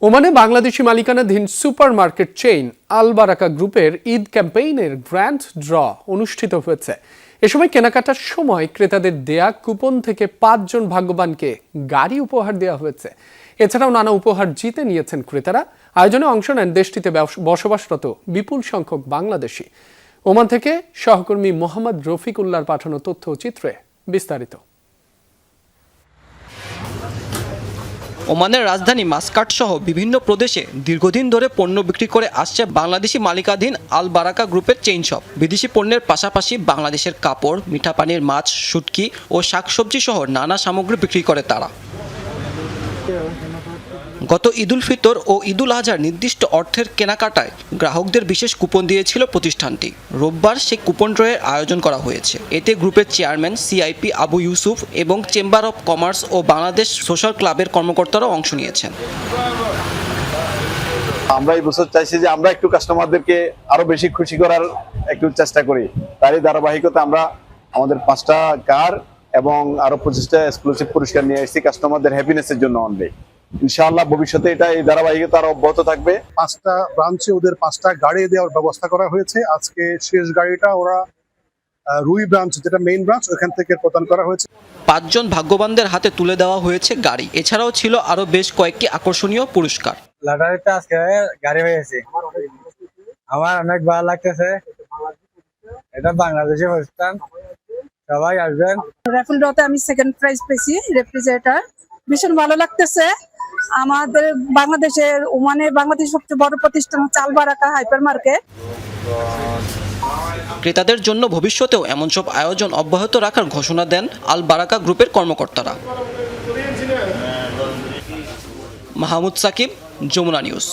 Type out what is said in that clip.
ওমানে বাংলাদেশি মালিকানাধীন supermarket chain আল বারাকা গ্রুপের ঈদ ক্যাম্পেইনের গ্র্যান্ড ড্র অনুষ্ঠিত হয়েছে। এ সময় কেনাকাটার সময় ক্রেতাদের দেয়া কুপন থেকে 5 জন ভাগ্যবানকে গাড়ি উপহার দেওয়া হয়েছে। এছাড়াও নানা উপহার জিতে নিয়েছেন ক্রেতারা। আয়োজনে অংশ নেন দেশটিতে বসবাসরত বিপুল সংখ্যক বাংলাদেশি। ওমান থেকে সহকর্মী মোহাম্মদ রফিকুল্লাহর পাঠানো তথ্য চিত্রে বিস্তারিত। ওমানের রাজধানী মাসকাট সহ বিভিন্ন প্রদেশে দীর্ঘদিন ধরে পণ্য বিক্রি করে আসছে বাংলাদেশি মালিকাধীন আল বারাকা গ্রুপের চেইন শপ। বিদেশি পণ্যের পাশাপাশি বাংলাদেশের কাপড়, মিঠা পানির মাছ, শুটকি ও শাকসবজি সহ নানা সামগ্রী বিক্রি করে তারা। গত ঈদুল ফিতর ও ঈদুল আজহার নির্দিষ্ট অর্থের কেনাকাটায় গ্রাহকদের বিশেষ কুপন দিয়েছিল প্রতিষ্ঠানটি। রোববার সেই কুপন ড্রয়ের আয়োজন করা হয়েছে। এতে গ্রুপের চেয়ারম্যান সিআইপি আবু ইউসুফ এবং চেম্বার অব কমার্স ও বাংলাদেশ সোশ্যাল ক্লাবের কর্মকর্তারাও অংশ নিয়েছেন। আমরা এই বছর চাইছি যে আমরা একটু কাস্টমারদেরকে আরো বেশি খুশি করার একটু চেষ্টা করি। তারই ধারাবাহিকতা আমরা আমাদের 5টা কার এবং আরো 25টা এক্সক্লুসিভ পুরস্কার নিয়ে এসেছি কাস্টমারদের হ্যাপিনেসের জন্য অনলি। ইনশাআল্লাহ ভবিষ্যতে এটা এই ধারাবাহিকতা আরো অব্যাহত থাকবে। 5টা ব্রাঞ্চে ওদের 5টা গাড়ি দেওয়ার ব্যবস্থা করা হয়েছে। আজকে শেষ গাড়িটা ওরা রুই ব্রাঞ্চ, যেটা মেইন ব্রাঞ্চ, ওখান থেকে প্রদান করা হয়েছে। 5 জন ভাগ্যবানদের হাতে তুলে দেওয়া হয়েছে গাড়ি। এছাড়াও ছিল আরো বেশ কয়েকটি আকর্ষণীয় পুরস্কার। লটারিতে আজকে গাড়ি হয়েছে, আমার অনেক ভালো লাগতেছে। এটা বাংলাদেশে প্রতিষ্ঠান, সবাই আসবেন। রাফেল ড্রতে আমি সেকেন্ড প্রাইজ পেয়েছি, রেফ্রিজারেটর। ভীষণ ভালো লাগতেছে। আমাদের বাংলাদেশের ওমানের বাংলাদেশের সবচেয়ে বড় প্রতিষ্ঠান হচ্ছে আল বারাকা হাইপার মার্কেট। ক্রেতাদের জন্য ভবিষ্যতেও এমন সব আয়োজন অব্যাহত রাখার ঘোষণা দেন আল বারাকা গ্রুপের কর্মকর্তারা। মাহমুদ সাকিব, যমুনা নিউজ।